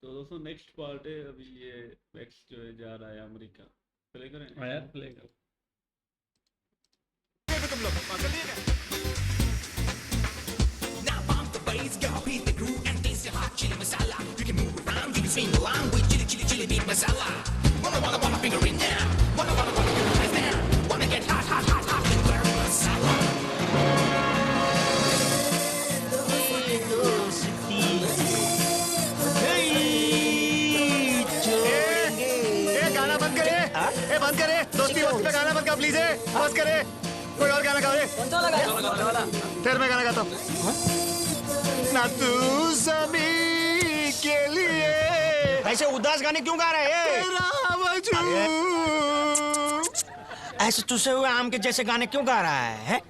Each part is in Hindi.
तो दोस्तों नेक्स्ट पार्ट है अभी ये मैक्स जो है जा रहा है अमेरिका। प्ले करें? हाँ यार, प्ले कर। तुम लोग पागल नहीं है Now bump the bass, girl, beat the groove and taste the hot chili masala. You can move around, you can swing along with chili, chili, chili beat masala. Wanna finger in now. Wanna your eyes now. Wanna get hot, hot, hot, hot with garam masala. ए गाना बंद करे ए बंद करे दोस्ती वक्त पे गाना बंद कर प्लीज बस करे कोई और गाना गाओ रे फिर मैं गाना गाता हूँ ना तू सभी के लिए ऐसे उदास गाने क्यों गा रहे हैं? तेरा वजूद ऐसे चुसे हुए आम के जैसे गाने क्यों गा रहा है?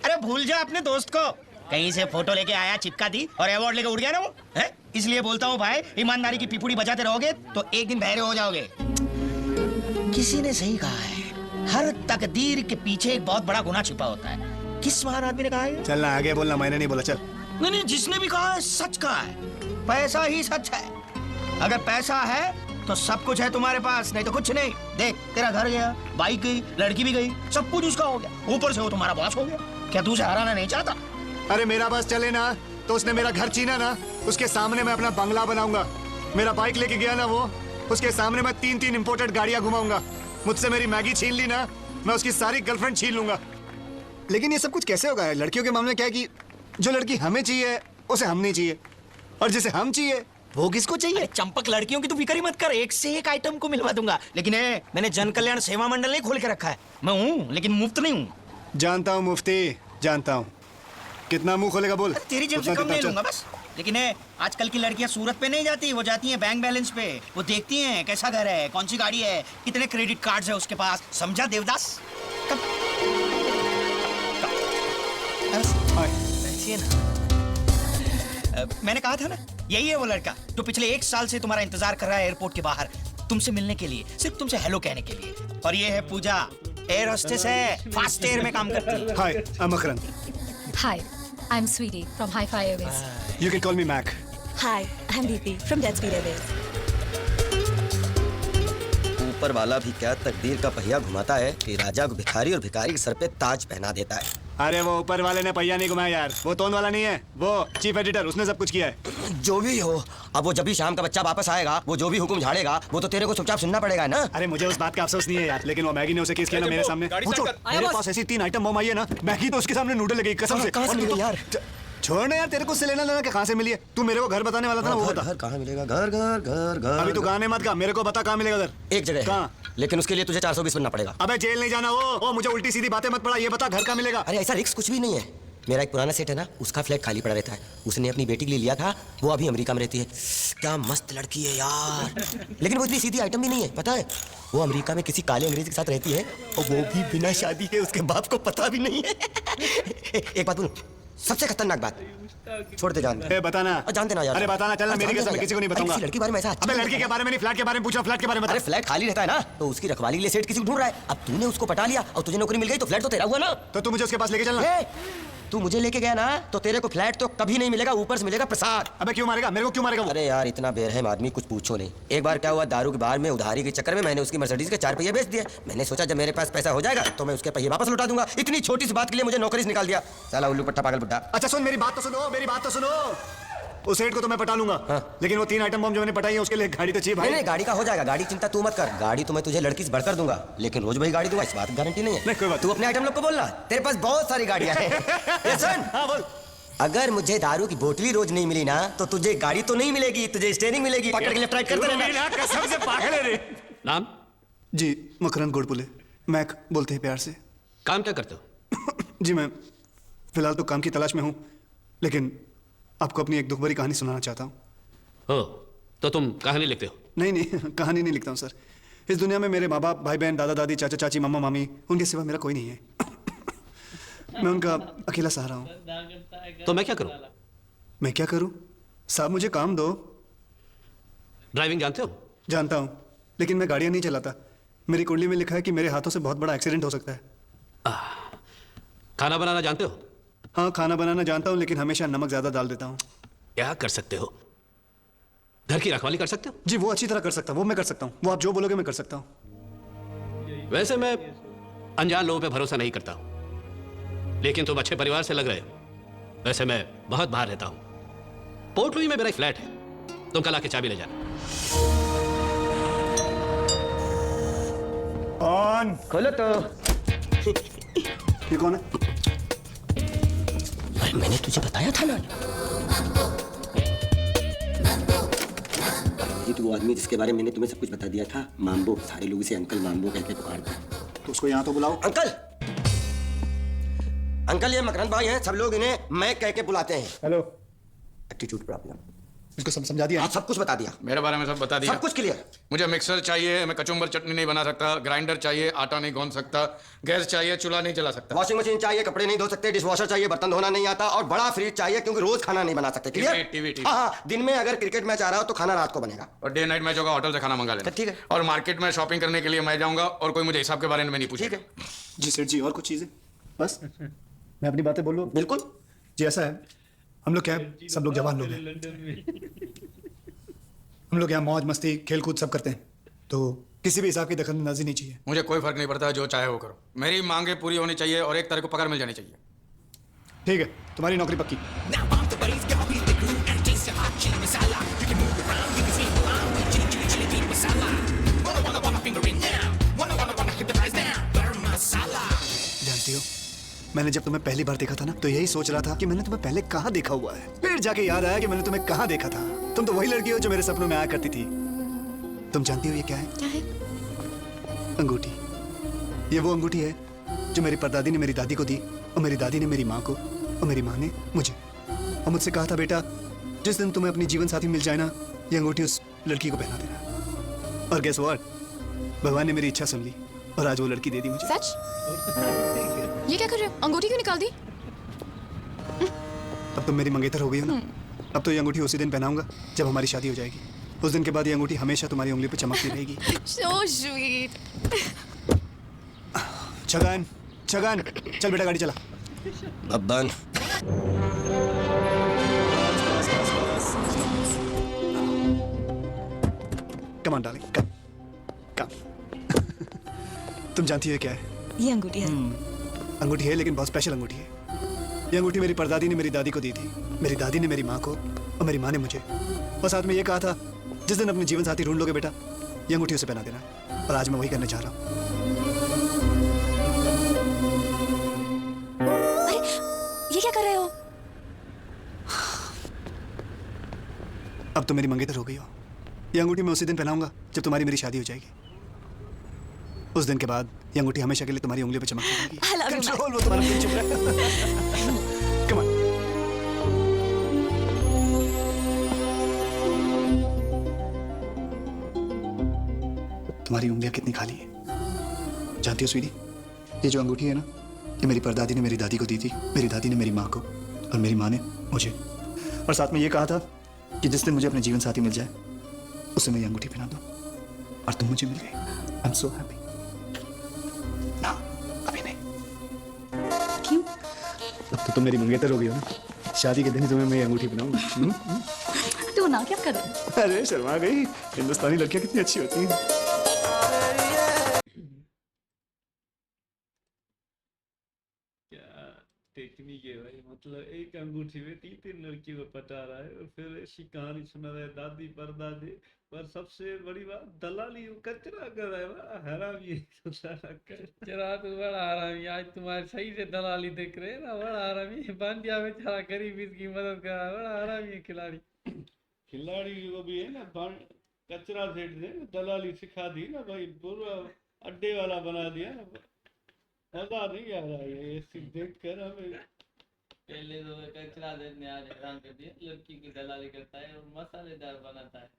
अरे भूल जा अपने दोस्त को। कहीं से फोटो लेके आया, चिपका दी और अवार्ड लेके उड़ गया ना वो है? इसलिए बोलता हूँ भाई, ईमानदारी की पिपुड़ी बजाते रहोगे तो एक दिन बहरे हो जाओगे। किसी ने सही कहा है, हर तकदीर के पीछे एक बहुत बड़ा गुनाह छिपा होता है। किस महान आदमी ने कहा है? चलना आगे बोलना, मैंने नहीं बोला, चल। नहीं, जिसने भी कहा है सच कहा है। पैसा ही सच है। अगर पैसा है तो सब कुछ है तुम्हारे पास, नहीं तो कुछ नहीं। देख, तेरा घर गया, बाइक गई, लड़की भी गई, सब कुछ उसका हो गया। ऊपर से वो तुम्हारा बॉस हो गया। क्या तू उसे हराना नहीं चाहता? अरे मेरा बस चले ना तो उसने मेरा घर छीना ना, उसके सामने मैं अपना बंगला बनाऊंगा। मेरा बाइक लेके गया ना वो, उसके सामने मैं 3-3 इंपोर्टेड गाड़ियां घुमाऊंगा। मुझसे मेरी मैगी छीन ली ना, मैं उसकी सारी गर्लफ्रेंड छीन लूंगा। लेकिन ये सब कुछ कैसे होगा? लड़कियों के मामले में क्या है कि जो लड़की हमें चाहिए उसे हम नहीं चाहिए, और जिसे हम चाहिए वो किसको चाहिए? चंपक, लड़कियों की तू फिक्र ही मत कर, एक से एक आइटम को मिलवा दूंगा। लेकिन मैंने जन कल्याण सेवा मंडल नहीं खोल के रखा है। मैं हूँ लेकिन मुफ्त नहीं हूँ। जानता हूँ मुफ्ती, जानता हूँ। कितना मुंह खोलेगा बोल? तेरी जेब से उतना कम देता नहीं हूँ, लूंगा बस। लेकिन आजकल की लड़कियां सूरत पे नहीं जाती, वो जाती हैं बैंक बैलेंस पे। वो देखती हैं कैसा घर है, कौन सी गाड़ी है, कितने क्रेडिट कार्ड्स है उसके पास। समझा देवदास? कब हाय। बैठिए ना। मैंने कहा था ना, यही है वो लड़का जो पिछले 1 साल से तुम्हारा इंतजार कर रहा है एयरपोर्ट के बाहर, तुमसे मिलने के लिए, सिर्फ तुमसे हेलो कहने के लिए। और ये है पूजा, एयर होस्टेस है, फास्ट एयर में काम करती है। हाय, आई एम मकरन। Hi, I'm Sweetie from Hi-Fi Airways. You can call me Mac. Hi, I'm Deepti from Dead Speed Airways. ऊपर वाला भी क्या तकदीर का पहिया घुमाता है कि राजा को भिखारी और भिखारी के सर पे ताज पहना देता है। अरे वो ऊपर वाले ने पहिया नहीं घुमाया यार, वो तोन वाला नहीं है, वो चीफ एडिटर, उसने सब कुछ किया है। जो भी हो, अब वो जब भी शाम का बच्चा वापस आएगा, वो जो भी हुक्म झाड़ेगा वो तो तेरे को चुपचाप सुनना पड़ेगा ना। अरे मुझे उस बात का अफसोस नहीं है यार, लेकिन वो मैगी ने उसे केस किया ना मेरे सामने। पूछो, मेरे पास ऐसी 3 आइटम बम आई है ना, मैगी तो उसके सामने नूडल लगी कसम से। कहाँ से मिली यार? छोड़ ना यार, तेरे को उससे लेना देना कहाँ से मिली है? तू मेरे को घर बताने वाला था ना, वो बता। घर कहाँ मिलेगा? घर घर घर घर। अभी तू गाने मत गा, मेरे को बता कहाँ मिलेगा घर? एक जगह है। कहाँ? लेकिन उसके लिए तुझे 420 बनना पड़ेगा। अबे जेल नहीं जाना वो मुझे उल्टी सीधी बातें मत पड़ा, ये बता घर कहाँ मिलेगा? अरे ऐसा रिस्क कुछ भी नहीं है। मेरा एक पुराना सेट है ना, उसका फ्लैट खाली पड़ा रहता है। उसने अपनी बेटी के लिए लिया था, वो अभी अमेरिका में रहती है। क्या मस्त लड़की है यार। लेकिन वो इतनी सीधी आइटम भी नहीं है, पता है? वो अमेरिका में किसी काले अंग्रेज के साथ रहती है, और वो भी बिना शादी के। उसके बाप को पता भी नहीं है। एक बात बोलूं, सबसे खतरनाक बात, छोड़ दे जान। ए बताना। जानते ना यार। अरे बताना, चलना, मेरी कसम, मैं किसी को नहीं बताऊंगा। लड़की के बारे में ऐसा अबे लड़की के बारे में नहीं, फ्लैट के बारे में पूछा, फ्लैट के बारे में बता। अरे फ्लैट खाली रहता है ना, तो उसकी रखवाली के लिए सेठ किसी को ढूंढ रहा है। अब तूने उसको पटा लिया और तुझे नौकरी मिल गई, तो फ्लैट तो तेरा हुआ ना। तो तू मुझे उसके पास लेके चलना। तू मुझे लेके गया ना, तो तेरे को फ्लैट तो कभी नहीं मिलेगा, ऊपर से मिलेगा प्रसाद। अबे क्यों मारेगा? मेरे को क्यों मारेगा वो? अरे यार, इतना बेरहम आदमी, कुछ पूछो नहीं। एक बार क्या हुआ, दारू के बार में उधारी के चक्कर में मैंने उसकी मर्सिडीज के 4 पहिए बेच दिए। मैंने सोचा जब मेरे पास पैसा हो जाएगा तो मैं उसके पहिए वापस लौटा दूंगा। इतनी छोटी सी बात के लिए मुझे नौकरी से निकाल दिया। साला उल्लू पट्टा पागल बुड्ढा। अच्छा सुन, मेरी बात तो सुनो, मेरी बात तो सुनो। उस सेठ को तो मैं पटा लूंगा, लेकिन वो 3 आइटम बम जो मैंने पटाई है उसके लिए गाड़ी तो चाहिए भाई। नहीं, गाड़ी का हो जाएगा, गाड़ी चिंता तू मत कर। गाड़ी तो मैं तुझे लड़की से बढ़कर दूंगा, लेकिन रोज वही गाड़ी दूंगा इस बात की गारंटी नहीं है। नहीं, कोई बात। तू अपने आइटम लोग को बोलना, तेरे पास बहुत सारी गाड़ियां हैं। ये सुन, हाँ बोल। अगर मुझे दारू की बोतली रोज नहीं मिली ना, तो तुझे गाड़ी तो नहीं मिलेगी, तुझे स्टीयरिंग मिलेगी। पकड़ के लेफ्ट राइट करते रहना। कसम से पागल है रे। नाम? जी मकरन गोडपुले, मैक बोलते हैं प्यार से। काम क्या करते हो? जी मैं फिलहाल तो काम की तलाश में हूँ, लेकिन आपको अपनी एक दुख भरी कहानी सुनाना चाहता हूँ। हो, तो तुम कहानी लिखते हो? नहीं नहीं, कहानी नहीं लिखता हूँ सर। इस दुनिया में मेरे माँ बाप, भाई बहन, दादा दादी, चाचा चाची, मामा मामी, उनके सिवा मेरा कोई नहीं है। मैं उनका अकेला सहारा हूँ। तो मैं क्या करूं? मैं क्या करूँ? साहब मुझे काम दो। ड्राइविंग जानते हो? जानता हूँ, लेकिन मैं गाड़ियाँ नहीं चलाता। मेरी कुंडली में लिखा है कि मेरे हाथों से बहुत बड़ा एक्सीडेंट हो सकता है। खाना बनाना जानते हो? हाँ खाना बनाना जानता हूँ, लेकिन हमेशा नमक ज़्यादा डाल देता हूँ। क्या कर सकते हो? घर की रखवाली कर सकते हो? जी वो अच्छी तरह कर सकता हूँ, वो मैं कर सकता हूँ, वो आप जो बोलोगे मैं कर सकता हूँ। वैसे मैं अनजान लोगों पे भरोसा नहीं करता हूं, लेकिन तुम अच्छे परिवार से लग रहे हो। वैसे मैं बहुत बाहर रहता हूं। पोर्ट लुई में मेरा एक फ्लैट है, तुम कल आके चाबी ले जाना। ऑन खोलो तो। ये कौन है? अरे मैंने तुझे बताया था ना, ये तो वो आदमी जिसके बारे में मैंने तुम्हें सब कुछ बता दिया था। माम्बो, सारे लोग इसे अंकल माम्बो कह के पुकारते हैं। तो उसको यहाँ तो बुलाओ। अंकल, अंकल ये मकरंद भाई हैं, सब लोग इन्हें मैं कह के बुलाते हैं। Hello, attitude problem. इसको सब समझा दिया? हाँ सब कुछ बता दिया, मेरे बारे में सब बता दिया। सब कुछ क्लियर। मुझे मिक्सर चाहिए, मैं कचुम्बर चटनी नहीं बना सकता। ग्राइंडर चाहिए, आटा नहीं गूंद सकता। गैस चाहिए, चूल्हा नहीं जला सकता। वॉशिंग मशीन चाहिए, कपड़े नहीं धो सकते। डिशवॉशर चाहिए, बर्तन धोना नहीं आता। और बड़ा फ्रिज चाहिए क्योंकि रोज खाना नहीं बना सकते। क्लियर? टीवी। हाँ हाँ, दिन में अगर क्रिकेट मैच आ रहा हो तो खाना रात को बनेगा। और डे नाइट मैच होगा, होटल से खाना मंगा लेना। ठीक है। और मार्केट में शॉपिंग करने के लिए मैं जाऊंगा और कोई मुझे हिसाब के बारे में नहीं पूछेगा। ठीक है, जी सेठ जी, और कुछ चीजें? बस मैं अपनी बातें बोल लूँ? बिल्कुल। जी ऐसा है, हम लोग क्या है, सब लोग जवान लोग हैं, लंदन में हम लोग यहाँ मौज मस्ती खेल कूद सब करते हैं, तो किसी भी हिसाब की दखलंदाजी नहीं चाहिए। मुझे कोई फर्क नहीं पड़ता, जो चाहे वो करो। मेरी मांगे पूरी होनी चाहिए और एक तारीख को पगार मिल जानी चाहिए। ठीक है, तुम्हारी नौकरी पक्की। Now bump the bass, gotta beat the groove and taste the hot chili masala. You can move around, you can swing around with chili beat masala. Wanna finger in now. Wanna hypnotize now. Burn masala. जानती हो, मैंने जब तुम्हें पहली बार देखा था ना, तो यही सोच रहा था कि मैंने तुम्हें पहले कहाँ देखा हुआ है। फिर जाके याद आया कि मैंने तुम्हें कहाँ देखा था। तुम तो वही लड़की हो जो मेरे सपनों में आया करती थी। तुम जानती हो ये क्या है? क्या है? अंगूठी। ये वो अंगूठी है जो मेरी परदादी ने मेरी दादी को दी, और मेरी दादी ने मेरी माँ को, और मेरी माँ ने मुझे। और मुझसे कहा था, बेटा जिस दिन तुम्हें अपनी जीवन साथी मिल जाए ना, ये अंगूठी उस लड़की को पहना देना। और गेस व्हाट, भगवान ने मेरी इच्छा सुन ली और आज वो लड़की दे दी मुझे। सच? ये क्या कर रहे हो? अंगूठी क्यों निकाल दी? अब तुम मेरी मंगेतर हो गई हो ना, अब तो ये अंगूठी उसी दिन पहनाऊंगा जब हमारी शादी हो जाएगी। उस दिन के बाद ये अंगूठी हमेशा तुम्हारी उंगली पे चमकती रहेगी। So sweet. छगन, छगन, चल बेटा गाड़ी चला। बब्बन। कम ऑन डार्लिंग, कम कम। तुम जानती हो ये क्या है? ये अंगूठी है। अंगूठी है, लेकिन बहुत स्पेशल अंगूठी है। ये अंगूठी मेरी परदादी ने मेरी दादी को दी थी, मेरी दादी ने मेरी माँ को, और मेरी माँ ने मुझे। और साथ में ये कहा था, जिस दिन अपने जीवन साथी ढूंढ लोगे बेटा, ये अंगूठी उसे पहना देना। और आज मैं वही करने चाह रहा हूँ। अरे ये क्या कर रहे हो? अब तो मेरी मंगेतर हो गई हो। ये अंगूठी मैं उसी दिन पहनाऊंगा जब तुम्हारी मेरी शादी हो जाएगी। उस दिन के बाद ये अंगूठी हमेशा के लिए तुम्हारी उंगली पे चमकती रहेगी। I love you, Matt. Control, वो तुम्हारा दिल चुप रहा। Come on. तुम्हारी उंगलियां कितनी खाली है जानती हो स्वीटी? ये जो अंगूठी है ना, ये मेरी परदादी ने मेरी दादी को दी थी, मेरी दादी ने मेरी माँ को, और मेरी माँ ने मुझे। और साथ में ये कहा था कि जिस दिन मुझे अपने जीवन साथी मिल जाए, उसे मैं ये अंगूठी पहना दूं। और तुम मुझे मिल गई। I am so happy. ना, अभी नहीं। क्यों? अब तो तुम मेरी मंगेतर हो गई हो ना, शादी के दिन तुम्हें मैं ये अंगूठी पहनाऊंगा। तू ना क्या कर रहा है? अरे शर्मा गई, हिंदुस्तानी लड़कियां कितनी अच्छी होती हैं। क्या टेक्निक है भाई, मतलब एक अंगूठी में तीन तीन लड़कियों को पटा रहा है और फिर ऐसी कहानी सुना रहा है, दादी परदादी। पर सबसे बड़ी बात, दलाली वो कचरा कर रहा है। बड़ा हराम ये कचरा, तो बड़ा हरामी। आज तुम्हारे सही से दलाली देख रहे हैं ना, बड़ा हरामी। बांडिया बेचारा गरीब इसकी मदद कर रहा है, बड़ा हरामी है खिलाड़ी। खिलाड़ी को भी है ना, कचरा सेठ ने दलाली सिखा दी ना भाई, पूरा अड्डे वाला बना दिया ना। मजा नहीं आ रहा है ये सिर्फ देख कर हमें। पहले तो कचरा देने आज हैरान कर दिया, लड़की की दलाली करता है और मसालेदार बनाता है।